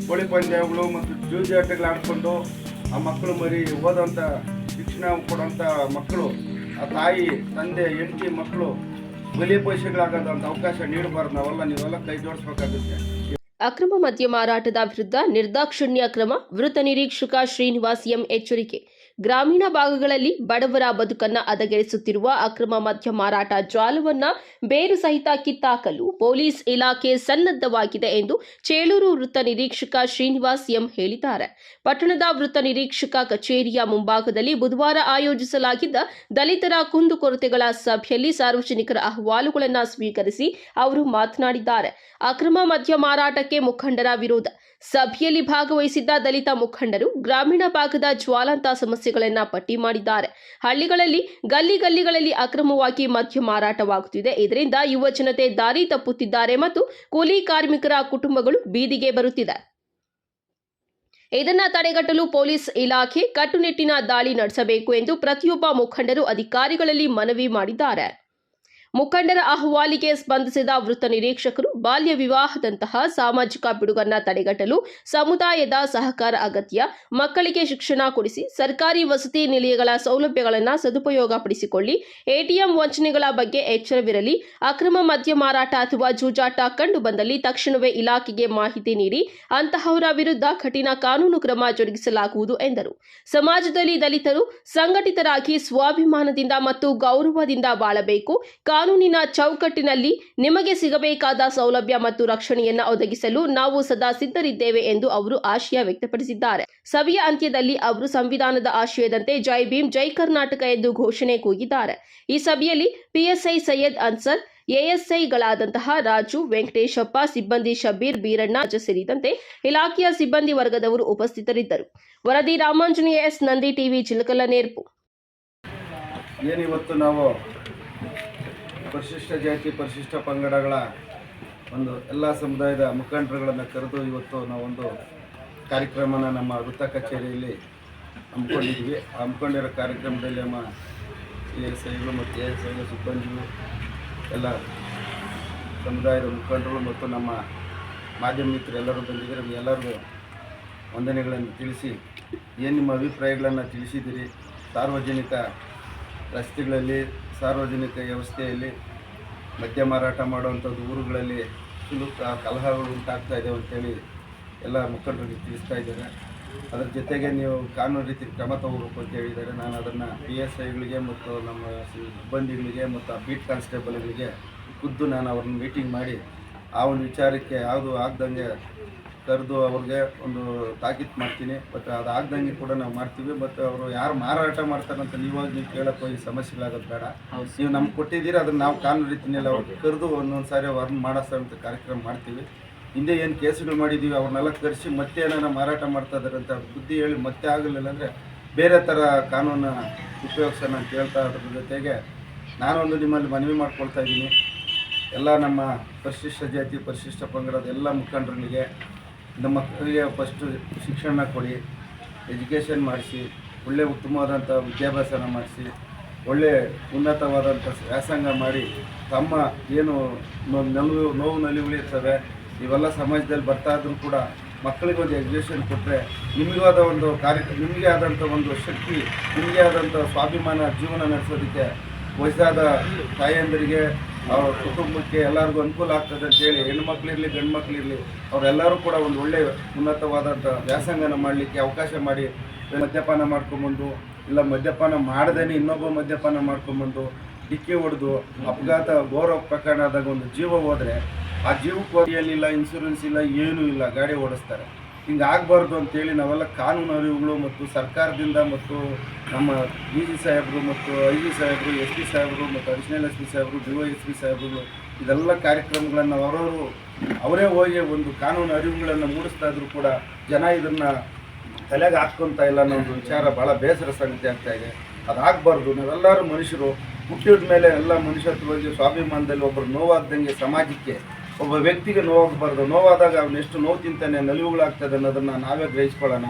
ಕೋಳಿ ಪಂದ್ಯಗಳು ಮತ್ತು ಜೂಜಾಟಗಳು ಆಡಿಕೊಂಡು ಆ ಮಕ್ಕಳು ಮರಿ ಓದೋಂಥ ಶಿಕ್ಷಣ ಕೊಡೋಂಥ ಮಕ್ಕಳು, ಆ ತಾಯಿ ತಂದೆ ಹೆಂಡತಿ ಮಕ್ಕಳು ಬಲಿಪಶುಗಳಾಗೋದಂಥ ಅವಕಾಶ ನೀಡಬಾರ್ದು. ನೀವೆಲ್ಲ ಕೈ ಜೋಡಿಸ್ಬೇಕಾಗುತ್ತೆ. ಅಕ್ರಮ ಮದ್ಯ ಮಾರಾಟದ ವಿರುದ್ಧ ನಿರ್ದಾಕ್ಷಿಣ್ಯ ಕ್ರಮ. ವೃತ್ತ ನಿರೀಕ್ಷಕ ಶ್ರೀನಿವಾಸ್ ಎಂ ಎಚ್ಚರಿಕೆ. ಗ್ರಾಮೀಣ ಭಾಗಗಳಲ್ಲಿ ಬಡವರ ಬದುಕನ್ನ ಹದಗೆಡಿಸುತ್ತಿರುವ ಅಕ್ರಮ ಮದ್ಯ ಮಾರಾಟ ಜಾಲವನ್ನ ಬೇರು ಸಹಿತ ಕಿತ್ತಾಕಲು ಪೊಲೀಸ್ ಇಲಾಖೆ ಸನ್ನದ್ಧವಾಗಿದೆ ಎಂದು ಚೇಳೂರು ವೃತ್ತ ನಿರೀಕ್ಷಕ ಶ್ರೀನಿವಾಸ್ ಎಂ ಹೇಳಿದ್ದಾರೆ. ಪಟ್ಟಣದ ವೃತ್ತ ನಿರೀಕ್ಷಕ ಕಚೇರಿಯ ಮುಂಭಾಗದಲ್ಲಿ ಬುಧವಾರ ಆಯೋಜಿಸಲಾಗಿದ್ದ ದಲಿತರ ಕುಂದುಕೊರತೆಗಳ ಸಭೆಯಲ್ಲಿ ಸಾರ್ವಜನಿಕರ ಅಹವಾಲುಗಳನ್ನು ಸ್ವೀಕರಿಸಿ ಅವರು ಮಾತನಾಡಿದ್ದಾರೆ. ಅಕ್ರಮ ಮದ್ಯ ಮಾರಾಟಕ್ಕೆ ಮುಖಂಡರ ವಿರೋಧ. ಸಭೆಯಲ್ಲಿ ಭಾಗವಹಿಸಿದ್ದ ದಲಿತ ಮುಖಂಡರು ಗ್ರಾಮೀಣ ಭಾಗದ ಜ್ವಾಲಾಂತ ಸಮಸ್ಯೆಗಳನ್ನು ಪಟ್ಟಿ ಮಾಡಿದ್ದಾರೆ. ಹಳ್ಳಿಗಳಲ್ಲಿ ಗಲ್ಲಿಗಳಲ್ಲಿ ಅಕ್ರಮವಾಗಿ ಮದ್ಯ ಮಾರಾಟವಾಗುತ್ತಿದೆ. ಇದರಿಂದ ಯುವ ಜನತೆ ದಾರಿ ತಪ್ಪುತ್ತಿದ್ದಾರೆ ಮತ್ತು ಕೂಲಿ ಕಾರ್ಮಿಕರ ಕುಟುಂಬಗಳು ಬೀದಿಗೆ ಬರುತ್ತಿದೆ. ಇದನ್ನು ತಡೆಗಟ್ಟಲು ಪೊಲೀಸ್ ಇಲಾಖೆ ಕಟ್ಟುನಿಟ್ಟಿನ ದಾಳಿ ನಡೆಸಬೇಕು ಎಂದು ಪ್ರತಿಯೊಬ್ಬ ಮುಖಂಡರು ಅಧಿಕಾರಿಗಳಲ್ಲಿ ಮನವಿ ಮಾಡಿದ್ದಾರೆ. ಮುಖಂಡರ ಅಹವಾಲಿಗೆ ಸ್ಪಂದಿಸಿದ ವೃತ್ತ ನಿರೀಕ್ಷಕರು ಬಾಲ್ಯ ವಿವಾಹದಂತಹ ಸಾಮಾಜಿಕ ಪಿಡುಗನ್ನ ತಡೆಗಟ್ಟಲು ಸಮುದಾಯದ ಸಹಕಾರ ಅಗತ್ಯ. ಮಕ್ಕಳಿಗೆ ಶಿಕ್ಷಣ ಕೊಡಿಸಿ ಸರ್ಕಾರಿ ವಸತಿ ನಿಲಯಗಳ ಸೌಲಭ್ಯಗಳನ್ನು ಸದುಪಯೋಗಪಡಿಸಿಕೊಳ್ಳಿ. ಎಟಿಎಂ ವಂಚನೆಗಳ ಬಗ್ಗೆ ಎಚ್ಚರವಿರಲಿ. ಅಕ್ರಮ ಮದ್ಯ ಮಾರಾಟ ಅಥವಾ ಜೂಜಾಟ ಕಂಡು ಬಂದಲ್ಲಿ ತಕ್ಷಣವೇ ಇಲಾಖೆಗೆ ಮಾಹಿತಿ ನೀಡಿ ಅಂತಹವರ ವಿರುದ್ಧ ಕಠಿಣ ಕಾನೂನು ಕ್ರಮ ಜರುಗಿಸಲಾಗುವುದು ಎಂದರು. ಸಮಾಜದಲ್ಲಿ ದಲಿತರು ಸಂಘಟಿತರಾಗಿ ಸ್ವಾಭಿಮಾನದಿಂದ ಮತ್ತು ಗೌರವದಿಂದ ಬಾಳಬೇಕು. ಕಾನೂನಿನ ಚೌಕಟ್ಟಿನಲ್ಲಿ ನಿಮಗೆ ಸಿಗಬೇಕಾದ ಸೌಲಭ್ಯ ಮತ್ತು ರಕ್ಷಣೆಯನ್ನು ಒದಗಿಸಲು ನಾವು ಸದಾ ಸಿದ್ಧರಿದ್ದೇವೆ ಎಂದು ಅವರು ಆಶಯ ವ್ಯಕ್ತಪಡಿಸಿದ್ದಾರೆ. ಸಭೆಯ ಅಂತ್ಯದಲ್ಲಿ ಅವರು ಸಂವಿಧಾನದ ಆಶಯದಂತೆ ಜೈ ಭೀಮ್ ಜೈ ಕರ್ನಾಟಕ ಎಂದು ಘೋಷಣೆ ಕೂಗಿದ್ದಾರೆ. ಈ ಸಭೆಯಲ್ಲಿ ಪಿಎಸ್ಐ ಸೈಯದ್ ಅನ್ಸರ್, ಎಎಸ್ಐಗಳಾದಂತಹ ರಾಜು, ವೆಂಕಟೇಶಪ್ಪ, ಸಿಬ್ಬಂದಿ ಶಬೀರ್, ಬೀರಣ್ಣ ಸೇರಿದಂತೆ ಇಲಾಖೆಯ ಸಿಬ್ಬಂದಿ ವರ್ಗದವರು ಉಪಸ್ಥಿತರಿದ್ದರು. ವರದಿ ರಾಮಾಂಜನೇಯ ಎಸ್, ನಂದಿ ಟಿವಿ, ಚಿಲಕಲನೇರ್ಪು. ಏನಿವತ್ತು ನಾವು ಪರಿಶಿಷ್ಟ ಜಾತಿ ಪರಿಶಿಷ್ಟ ಪಂಗಡಗಳ ಒಂದು ಎಲ್ಲ ಸಮುದಾಯದ ಮುಖಂಡರುಗಳನ್ನು ಕರೆದು ಇವತ್ತು ನಾವೊಂದು ಕಾರ್ಯಕ್ರಮನ ನಮ್ಮ ವೃತ್ತ ಕಚೇರಿಯಲ್ಲಿ ಹಮ್ಮಿಕೊಂಡಿದ್ವಿ. ಹಮ್ಮಿಕೊಂಡಿರೋ ಕಾರ್ಯಕ್ರಮದಲ್ಲಿ ನಮ್ಮ ಎಎಸ್ಐಗಳು ಮತ್ತು ಎಎಸ್ಐಗಳು ಸಿಬ್ಬಂದಿಗಳು ಎಲ್ಲ ಸಮುದಾಯದ ಮುಖಂಡರು ಮತ್ತು ನಮ್ಮ ಮಾಧ್ಯಮ ಮಿತ್ರರು ಎಲ್ಲರೂ ಬಂದಿದ್ದಾರೆ. ಎಲ್ಲರಿಗೂ ವಂದನೆಗಳನ್ನು ತಿಳಿಸಿ ಏನು ನಿಮ್ಮ ಅಭಿಪ್ರಾಯಗಳನ್ನು ತಿಳಿಸಿದ್ದೀರಿ. ಸಾರ್ವಜನಿಕ ರಸ್ತೆಗಳಲ್ಲಿ ಸಾರ್ವಜನಿಕ ವ್ಯವಸ್ಥೆಯಲ್ಲಿ ಮದ್ಯ ಮಾರಾಟ ಮಾಡುವಂಥದ್ದು ಊರುಗಳಲ್ಲಿ ಕಲಹಗಳು ಉಂಟಾಗ್ತಾ ಇದ್ದಾವೆ ಅಂತೇಳಿ ಎಲ್ಲ ಮುಖಂಡರಿಗೆ ತಿಳಿಸ್ತಾ ಇದ್ದಾರೆ. ಅದರ ಜೊತೆಗೆ ನೀವು ಕಾನೂನು ರೀತಿ ಕ್ರಮ ತಗೋಬೇಕು ಅಂತ ಹೇಳಿದ್ದಾರೆ. ನಾನು ಅದನ್ನು PSIಗಳಿಗೆ ಮತ್ತು ನಮ್ಮ ಸಿಬ್ಬಂದಿಗಳಿಗೆ ಮತ್ತು ಬೀಟ್ ಕಾನ್ಸ್ಟೇಬಲ್ಗಳಿಗೆ ಖುದ್ದು ನಾನು ಅವ್ರನ್ನ ಮೀಟಿಂಗ್ ಮಾಡಿ ಆ ಒಂದು ವಿಚಾರಕ್ಕೆ ಯಾವುದು ಆಗ್ದಂಗೆ ಕರೆದು ಅವ್ರಿಗೆ ಒಂದು ತಾಕೀತು ಮಾಡ್ತೀನಿ. ಮತ್ತು ಅದು ಆಗ್ದಂಗೆ ಕೂಡ ನಾವು ಮಾಡ್ತೀವಿ. ಮತ್ತು ಅವರು ಯಾರು ಮಾರಾಟ ಮಾಡ್ತಾರಂತ ನೀವು ಕೇಳಕ್ಕೆ ಹೋಗಿ ಸಮಸ್ಯೆಗಳಾಗೋದು ಬೇಡ. ನೀವು ನಮ್ಗೆ ಕೊಟ್ಟಿದ್ದೀರಿ, ಅದನ್ನು ನಾವು ಕಾನೂನು ರೀತಿಯಲ್ಲಿ ಅವ್ರಿಗೆ ಕರೆದು ಒಂದೊಂದು ಸಾರಿ ಅವ್ರನ್ನ ಮಾಡಿಸೋಂಥ ಕಾರ್ಯಕ್ರಮ ಮಾಡ್ತೀವಿ. ಹಿಂದೆ ಏನು ಕೇಸುಗಳು ಮಾಡಿದ್ದೀವಿ ಅವ್ರನ್ನೆಲ್ಲ ಕರೆಸಿ ಮತ್ತೆ ಏನಾರ ಮಾರಾಟ ಮಾಡ್ತಾ ಇದ್ದಾರೆ ಅಂತ ಬುದ್ಧಿ ಹೇಳಿ ಮತ್ತೆ ಆಗಲಿಲ್ಲ ಅಂದರೆ ಬೇರೆ ಥರ ಕಾನೂನು ಉಪಯೋಗಿಸೋಣ ಅಂತ ಹೇಳ್ತಾ ಅದ್ರ ಜೊತೆಗೆ ನಾನೊಂದು ನಿಮ್ಮಲ್ಲಿ ಮನವಿ ಮಾಡ್ಕೊಳ್ತಾ ಇದ್ದೀನಿ. ಎಲ್ಲ ನಮ್ಮ ಪರಿಶಿಷ್ಟ ಜಾತಿ ಪರಿಶಿಷ್ಟ ಪಂಗಡದ ಎಲ್ಲ ಮುಖಂಡರಿಗೆ ನಮ್ಮ ಮಕ್ಕಳಿಗೆ ಫಸ್ಟು ಶಿಕ್ಷಣ ಕೊಡಿ, ಎಜುಕೇಷನ್ ಮಾಡಿಸಿ, ಒಳ್ಳೆಯ ಉತ್ತಮವಾದಂಥ ವಿದ್ಯಾಭ್ಯಾಸನ ಮಾಡಿಸಿ, ಒಳ್ಳೆಯ ಉನ್ನತವಾದಂಥ ವ್ಯಾಸಂಗ ಮಾಡಿ ತಮ್ಮ ಏನು ನೋವು ನಲಿವುಗಳಿರ್ತವೆ ಇವೆಲ್ಲ ಸಮಾಜದಲ್ಲಿ ಬರ್ತಾ ಇದ್ರೂ ಕೂಡ ಮಕ್ಕಳಿಗೆ ಒಂದು ಎಜುಕೇಷನ್ ಕೊಟ್ಟರೆ ನಿಮಗೂ ಆದ ಒಂದು ನಿಮಗೆ ಆದಂಥ ಒಂದು ಶಕ್ತಿ, ನಿಮಗೆ ಆದಂಥ ಸ್ವಾಭಿಮಾನ ಜೀವನ ನಡೆಸೋದಕ್ಕೆ ವಯಸ್ಸಾದ ತಾಯಂದರಿಗೆ ಅವ್ರ ಕುಟುಂಬಕ್ಕೆ ಎಲ್ಲರಿಗೂ ಅನುಕೂಲ ಆಗ್ತದೆ ಅಂತೇಳಿ ಹೆಣ್ಮಕ್ಳಿರಲಿ ಗಂಡು ಮಕ್ಕಳಿರಲಿ ಅವರೆಲ್ಲರೂ ಕೂಡ ಒಂದು ಒಳ್ಳೆಯ ಉನ್ನತವಾದಂಥ ವ್ಯಾಸಂಗನ ಮಾಡಲಿಕ್ಕೆ ಅವಕಾಶ ಮಾಡಿ ಮದ್ಯಪಾನ ಮಾಡ್ಕೊಂಬಂದು ಇಲ್ಲ ಮದ್ಯಪಾನ ಮಾಡ್ದೇನೆ ಇನ್ನೊಬ್ಬ ಮದ್ಯಪಾನ ಮಾಡ್ಕೊಂಬಂದು ಡಿಕ್ಕಿ ಹೊಡೆದು ಅಪಘಾತ ಗೌರವ ಪ್ರಕರಣ ಆದಾಗ ಒಂದು ಜೀವ ಹೋದರೆ ಆ ಜೀವಕ್ಕೆ ಏನಿಲ್ಲ, ಇನ್ಶೂರೆನ್ಸ್ ಇಲ್ಲ, ಏನೂ ಇಲ್ಲ, ಗಾಡಿ ಓಡಿಸ್ತಾರೆ. ಹಿಂಗೆ ಆಗಬಾರ್ದು ಅಂತೇಳಿ ನಾವೆಲ್ಲ ಕಾನೂನು ಅರಿವುಗಳು ಮತ್ತು ಸರ್ಕಾರದಿಂದ ಮತ್ತು ನಮ್ಮ DG ಸಾಹೇಬರು ಮತ್ತು IG ಸಾಹೇಬರು, SP ಸಾಹೇಬರು ಮತ್ತು ಅಡಿಷನಲ್ SP ಸಾಹೇಬರು, DYSP ಸಾಹೇಬರು ಇದೆಲ್ಲ ಕಾರ್ಯಕ್ರಮಗಳನ್ನು ಅವರೇ ಹೋಗಿ ಒಂದು ಕಾನೂನು ಅರಿವುಗಳನ್ನು ಮೂಡಿಸ್ತಾ ಇದ್ರು ಕೂಡ ಜನ ಇದನ್ನು ತಲೆಗೆ ಹಾಕ್ಕೊತಾ ಇಲ್ಲ ಅನ್ನೋ ಒಂದು ವಿಚಾರ ಭಾಳ ಬೇಸರ ಸಂಗತಿ ಆಗ್ತಾಯಿದೆ. ಅದಾಗಬಾರ್ದು. ನಾವೆಲ್ಲರೂ ಮನುಷ್ಯರು, ಹುಟ್ಟಿದ ಮೇಲೆ ಎಲ್ಲ ಮನುಷ್ಯತ್ವವಾಗಿ ಸ್ವಾಭಿಮಾನದಲ್ಲಿ ಒಬ್ಬರು ನೋವಾಗ್ದಂಗೆ ಸಮಾಜಕ್ಕೆ ಒಬ್ಬ ವ್ಯಕ್ತಿಗೆ ನೋವಾಗಬಾರ್ದು. ನೋವಾದಾಗ ಅವನು ಎಷ್ಟು ನೋವು ತಿಂತಾನೆ, ನಲಿವುಗಳಾಗ್ತದೆ ಅನ್ನೋದನ್ನು ನಾವೇ ಗ್ರಹಿಸ್ಕೊಳ್ಳೋಣ.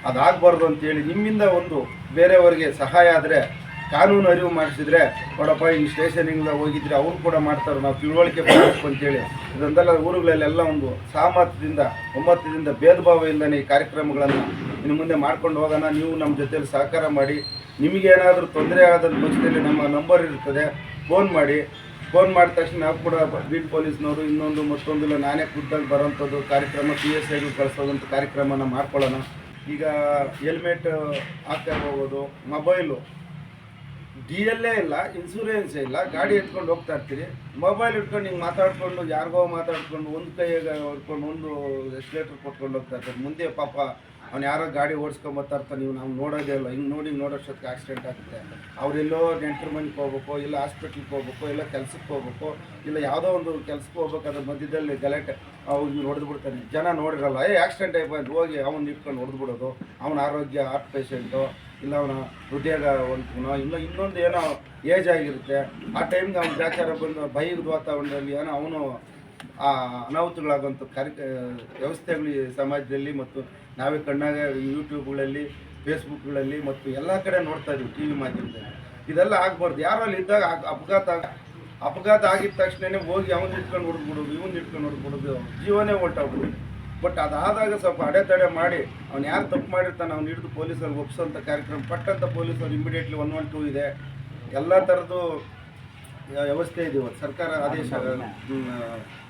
ಅದಾಗಬಾರ್ದು ಅಂತೇಳಿ ನಿಮ್ಮಿಂದ ಒಂದು ಬೇರೆಯವರಿಗೆ ಸಹಾಯ ಆದರೆ ಕಾನೂನು ಅರಿವು ಮಾಡಿಸಿದ್ರೆ ನೋಡಪ್ಪ ಹಿಂಗೆ ಸ್ಟೇಷನಿಂದ ಹೋಗಿದ್ರೆ ಅವ್ರು ಕೂಡ ಮಾಡ್ತಾರೆ, ನಾವು ತಿಳುವಳಿಕೆ ಬರಬೇಕು ಅಂತೇಳಿ ಇದೊಂದೆಲ್ಲ ಊರುಗಳಲ್ಲೆಲ್ಲ ಒಂದು ಸಹಮತದಿಂದ ಒಮ್ಮತದಿಂದ ಭೇದ ಭಾವ ಇಲ್ಲದೇ ಈ ಕಾರ್ಯಕ್ರಮಗಳನ್ನು ಇನ್ನು ಮುಂದೆ ಮಾಡ್ಕೊಂಡು ಹೋಗೋಣ. ನೀವು ನಮ್ಮ ಜೊತೆಯಲ್ಲಿ ಸಹಕಾರ ಮಾಡಿ. ನಿಮಗೇನಾದರೂ ತೊಂದರೆ ಆದಂಥ ಪಕ್ಷದಲ್ಲಿ ನಮ್ಮ ನಂಬರ್ ಇರ್ತದೆ, ಫೋನ್ ಮಾಡಿ. ಫೋನ್ ಮಾಡಿದ ತಕ್ಷಣ ನಾವು ಕೂಡ ಬೀಟ್ ಪೊಲೀಸ್ನವರು ಇನ್ನೊಂದು ಮತ್ತೊಂದಿಲ್ಲ ನಾನೇ ಖುದ್ದಾಗಿ ಬರೋಂಥದ್ದು ಕಾರ್ಯಕ್ರಮ PSIಗಳು ಕಳಿಸೋದಂಥ ಕಾರ್ಯಕ್ರಮನ ಮಾಡ್ಕೊಳ್ಳೋಣ. ಈಗ ಹೆಲ್ಮೆಟ್ ಹಾಕ್ತಾ ಹೋಗೋದು, ಮೊಬೈಲು DLA ಇಲ್ಲ, ಇನ್ಸೂರೆನ್ಸೇ ಇಲ್ಲ, ಗಾಡಿ ಎತ್ಕೊಂಡು ಹೋಗ್ತಾ ಇರ್ತೀರಿ, ಮೊಬೈಲ್ ಇಟ್ಕೊಂಡು ಹಿಂಗೆ ಮಾತಾಡ್ಕೊಂಡು ಯಾರಿಗೋ ಮಾತಾಡ್ಕೊಂಡು ಒಂದು ಕೈಯಾಗ ಹೊಡ್ಕೊಂಡು ಒಂದು ಎಕ್ಸ್ಲೇಟರ್ ಕೊಟ್ಕೊಂಡು ಹೋಗ್ತಾ ಇರ್ತಾರೆ. ಮುಂದೆ ಪಾಪ ಅವ್ನು ಯಾರೋ ಗಾಡಿ ಓಡಿಸ್ಕೊಂಬತ್ತಾ ಇರ್ತಾನೆ, ನಾವು ನೋಡೋದೇ ಇಲ್ಲ. ಹಿಂಗೆ ನೋಡೋಷ್ಟೊತ್ತಿಗೆ ಆಕ್ಸಿಡೆಂಟ್ ಆಗುತ್ತೆ. ಅವರೆಲ್ಲೋ ನೆಂಟರ ಮನೆಗೆ ಹೋಗ್ಬೇಕು, ಇಲ್ಲ ಹಾಸ್ಪಿಟ್ಲಿಗೆ ಹೋಗ್ಬೇಕು, ಇಲ್ಲ ಕೆಲ್ಸಕ್ಕೆ ಹೋಗ್ಬೇಕು, ಇಲ್ಲ ಯಾವುದೋ ಒಂದು ಕೆಲ್ಸಕ್ಕೆ ಹೋಗ್ಬೇಕು, ಅದ್ರ ಮಧ್ಯದಲ್ಲಿ ಗಲಾಟೆ ಅವ್ನು ಹೊಡೆದು ಬಿಡ್ತಾನೆ. ಜನ ನೋಡಿರಲ್ಲ, ಆಕ್ಸಿಡೆಂಟ್ ಆಯ್ತು ಹೋಗಿ ಅವ್ನು ಇಟ್ಕೊಂಡು ಹೊಡೆದು ಬಿಡೋದು. ಅವನ ಆರೋಗ್ಯ ಹಾರ್ಟ್ ಪೇಷೆಂಟು, ಇಲ್ಲ ಅವನ ಹೃದಯದ ಒಂದು ಇಲ್ಲ ಇನ್ನೊಂದು ಏನೋ ಏಜ್ ಆಗಿರುತ್ತೆ. ಆ ಟೈಮ್ಗೆ ಅವ್ನ ಗ್ರಾಚಾರ ಬಂದು ಭಯದ ವಾತಾವರಣದಲ್ಲಿ ಏನೋ ಅವನು ಆ ಅನಾಹುತಗಳಾಗುವಂಥ ವ್ಯವಸ್ಥೆಗಳು ಈ ಸಮಾಜದಲ್ಲಿ ಮತ್ತು ನಾವೇ ಕಣ್ಣಾಗ ಯೂಟ್ಯೂಬ್ಗಳಲ್ಲಿ, ಫೇಸ್ಬುಕ್ಗಳಲ್ಲಿ ಮತ್ತು ಎಲ್ಲ ಕಡೆ ನೋಡ್ತಾ ಇದ್ದೀವಿ, TV ಮಾಧ್ಯಮದಲ್ಲಿ. ಇದೆಲ್ಲ ಆಗಬಾರ್ದು. ಯಾರೋ ಅಲ್ಲಿ ಇದ್ದಾಗ ಅಪಘಾತ ಆಗಿದ ತಕ್ಷಣವೇ ಹೋಗಿ ಅವನು ಇಟ್ಕೊಂಡು ಹೊಡೆದ್ಬಿಡೋದು, ಇವನು ಇಟ್ಕೊಂಡು ಹೊಡೆದ್ಬಿಡೋದು, ಜೀವನೇ ಹೊರ್ಟೋಗ್ಬಿಡೋದು. ಬಟ್ ಅದಾದಾಗ ಸ್ವಲ್ಪ ಅಡೆತಡೆ ಮಾಡಿ ಅವ್ನು ಯಾರು ತಪ್ಪು ಮಾಡಿರ್ತಾನೆ ಅವ್ನು ಹಿಡಿದು ಪೊಲೀಸರಿಗೆ ಒಪ್ಪಿಸೋಂಥ ಕಾರ್ಯಕ್ರಮ ಪಟ್ಟಂಥ ಪೊಲೀಸರು ಇಮಿಡಿಯೇಟ್ಲಿ 112 ಇದೆ. ಎಲ್ಲ ಥರದ್ದು ವ್ಯವಸ್ಥೆ ಇದೆ. ಇವತ್ತು ಸರ್ಕಾರ ಆದೇಶ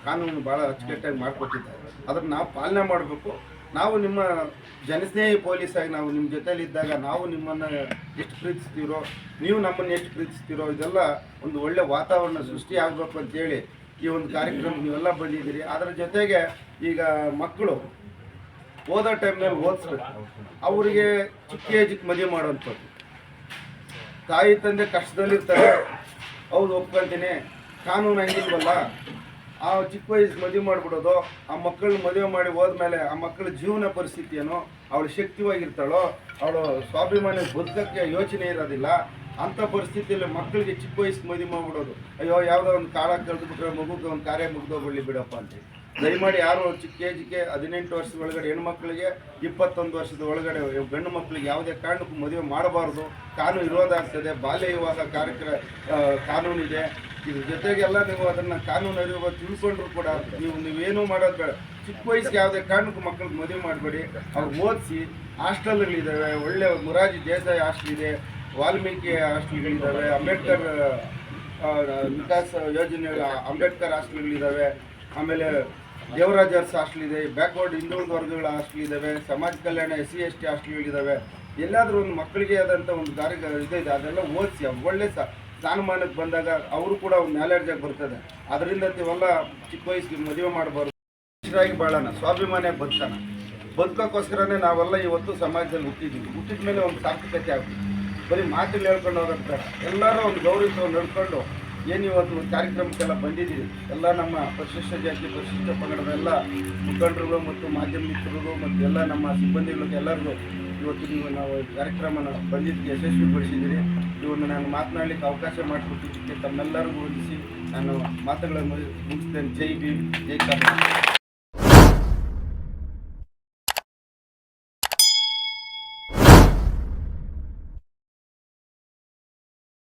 ಕಾನೂನು ಭಾಳ ಅಚ್ಚುಕಟ್ಟಾಗಿ ಮಾಡಿಕೊಟ್ಟಿದ್ದಾರೆ. ಅದನ್ನು ನಾವು ಪಾಲನೆ ಮಾಡಬೇಕು. ನಾವು ನಿಮ್ಮ ಜನಸ್ನೇಹಿ ಪೊಲೀಸಾಗಿ ನಾವು ನಿಮ್ಮ ಜೊತೆಯಲ್ಲಿದ್ದಾಗ ನಾವು ನಿಮ್ಮನ್ನು ಎಷ್ಟು ಪ್ರೀತಿಸ್ತೀರೋ, ನೀವು ನಮ್ಮನ್ನು ಎಷ್ಟು ಪ್ರೀತಿಸ್ತೀರೋ, ಇದೆಲ್ಲ ಒಂದು ಒಳ್ಳೆ ವಾತಾವರಣ ಸೃಷ್ಟಿ ಆಗಬೇಕು ಅಂತೇಳಿ ಈ ಒಂದು ಕಾರ್ಯಕ್ರಮ ನೀವೆಲ್ಲ ಬಂದಿದ್ದೀರಿ. ಅದರ ಜೊತೆಗೆ ಈಗ ಮಕ್ಕಳು ಓದೋ ಟೈಮ್ನಲ್ಲಿ ಓದಿಸ್ಬೇಕು. ಅವರಿಗೆ ಚಿಕ್ಕ ಏಜಿಗೆ ಮದುವೆ ಮಾಡೋವಂಥದ್ದು. ತಾಯಿ ತಂದೆ ಕಷ್ಟದಲ್ಲಿರ್ತಾರೆ, ಹೌದು ಒಪ್ಕೊಳ್ತೀನಿ, ಕಾನೂನು ಹಂಗಿಲ್ವಲ್ಲ, ಆ ಚಿಕ್ಕ ವಯಸ್ಸು ಮದುವೆ ಮಾಡಿಬಿಡೋದು, ಆ ಮಕ್ಕಳನ್ನ ಮದುವೆ ಮಾಡಿ ಹೋದ್ಮೇಲೆ ಆ ಮಕ್ಕಳ ಜೀವನ ಪರಿಸ್ಥಿತಿ ಏನೋ, ಅವಳು ಶಕ್ತಿವಾಗಿರ್ತಾಳೋ, ಅವಳು ಸ್ವಾಭಿಮಾನ ಬದುಕಕ್ಕೆ ಯೋಚನೆ ಇರೋದಿಲ್ಲ. ಅಂಥ ಪರಿಸ್ಥಿತಿಯಲ್ಲಿ ಮಕ್ಕಳಿಗೆ ಚಿಕ್ಕ ವಯಸ್ಸು ಮದುವೆ ಮಾಡಿಬಿಡೋದು. ಅಯ್ಯೋ ಯಾವುದೋ ಒಂದು ಕಾಲ ಕಳೆದುಬಿಟ್ರೆ ಮಗುಗೆ ಒಂದು ಕಾರ್ಯ ಮುಗ್ದೋಗ್ಬಿಡ್ಲಿ ಬಿಡಪ್ಪ ಅಂತ. ದಯಮಾಡಿ ಯಾರು ಚಿಕ್ಕ ಏಜಿಗೆ 18 ವರ್ಷದ ಒಳಗಡೆ ಹೆಣ್ಮಕ್ಳಿಗೆ 21 ವರ್ಷದ ಒಳಗಡೆ ಗಂಡು ಮಕ್ಕಳಿಗೆ ಯಾವುದೇ ಕಾರಣಕ್ಕೂ ಮದುವೆ ಮಾಡಬಾರ್ದು. ಕಾನೂನು ವಿರೋಧ ಆಗ್ತದೆ. ಬಾಲ್ಯ ವಿವಾಹ ಕಾನೂನಿದೆ. ಇದ್ರ ಜೊತೆಗೆಲ್ಲ ನೀವು ಅದನ್ನು ಕಾನೂನು ಅರಿವು ತಿಳ್ಕೊಂಡ್ರು ಕೂಡ ನೀವೇನೂ ಮಾಡೋದು ಬೇಡ. ಚಿಕ್ಕ ವಯಸ್ಸಿಗೆ ಯಾವುದೇ ಕಾರಣಕ್ಕೂ ಮಕ್ಕಳಿಗೆ ಮದುವೆ ಮಾಡಬೇಡಿ. ಅವ್ರು ಓದಿಸಿ. ಹಾಸ್ಟೆಲ್ಗಳಿದ್ದಾವೆ, ಒಳ್ಳೆ ಮೊರಾರ್ಜಿ ದೇಸಾಯಿ ಹಾಸ್ಟೆಲ್ ಇದೆ, ವಾಲ್ಮೀಕಿ ಹಾಸ್ಟೆಲ್ಗಳಿದ್ದಾವೆ, ಅಂಬೇಡ್ಕರ್ ವಿಕಾಸ್ ಯೋಜನೆ ಅಂಬೇಡ್ಕರ್ ಹಾಸ್ಟೆಲ್ಗಳಿದ್ದಾವೆ, ಆಮೇಲೆ ದೇವರಾಜ್ ಅರಸ್ ಹಾಸ್ಟೆಲ್ ಇದೆ, ಬ್ಯಾಕ್ವರ್ಡ್ ಹಿಂದುಳಿದ ವರ್ಗಗಳ ಹಾಸ್ಟೆಲ್ ಇದ್ದಾವೆ, ಸಮಾಜ ಕಲ್ಯಾಣ SC ST ಹಾಸ್ಟೆಲ್ಗಳಿದ್ದಾವೆ. ಎಲ್ಲಾದರೂ ಒಂದು ಮಕ್ಕಳಿಗೆ ಆದಂಥ ಒಂದು ಇದೆ. ಅದೆಲ್ಲ ಓದಿಸಿ ಒಳ್ಳೆ ಸ್ಥಾನಮಾನಕ್ಕೆ ಬಂದಾಗ ಅವರು ಕೂಡ ಒಂದು ನಾಲೆಡ್ಜಾಗಿ ಬರ್ತದೆ. ಅದರಿಂದ ಇವೆಲ್ಲ ಚಿಕ್ಕ ವಯಸ್ಸಿಗೆ ಮದುವೆ ಮಾಡಬಾರ್ದು. ಮನುಷ್ಯರಾಗಿ ಬಾಳೋಣ, ಸ್ವಾಭಿಮಾನಿಯಾಗಿ ಬದುಕೋಕ್ಕೋಸ್ಕರನೇ ನಾವೆಲ್ಲ ಇವತ್ತು ಸಮಾಜದಲ್ಲಿ ಹುಟ್ಟಿದ್ದೀವಿ. ಹುಟ್ಟಿದ ಮೇಲೆ ಒಂದು ಸಾರ್ಥಕತೆ ಆಗ್ತೀವಿ. ಬರೀ ಮಾತುಗಳು ಹೇಳ್ಕೊಂಡು ಹೋಗೋದು ಎಲ್ಲರೂ ಒಂದು ಗೌರವ ನಡ್ಕೊಂಡು ಏನು ಇವತ್ತು ಒಂದು ಕಾರ್ಯಕ್ರಮಕ್ಕೆಲ್ಲ ಬಂದಿದ್ದೀವಿ. ಎಲ್ಲ ನಮ್ಮ ಪರಿಶಿಷ್ಟ ಜಾತಿ ಪರಿಶಿಷ್ಟ ಪಂಗಡದ ಎಲ್ಲ ಮುಖಂಡರುಗಳು ಮತ್ತು ಮಾಧ್ಯಮ ಮಿತ್ರರು ಮತ್ತು ಎಲ್ಲ ನಮ್ಮ ಸಿಬ್ಬಂದಿಗಳಿಗೆ ಎಲ್ಲರಿಗೂ ಇವತ್ತು ನಾವು ಕಾರ್ಯಕ್ರಮನ ಬಂದಿದ್ದಕ್ಕೆ ಯಶಸ್ವಿಗೊಳಿಸಿದ್ದೀರಿ. ಇವನ್ನು ನಾನು ಮಾತನಾಡಲಿಕ್ಕೆ ಅವಕಾಶ ಮಾಡಿಕೊಟ್ಟಿದ್ದಕ್ಕೆ ತಮ್ಮೆಲ್ಲರಿಗೂ ವಂದಿಸಿ ನಾನು ಮಾತುಗಳನ್ನು ಮುಗಿಸ್ತೇನೆ. ಜೈ ಭೀಮ್, ಜೈ ಕರ್ನಾಟಕ.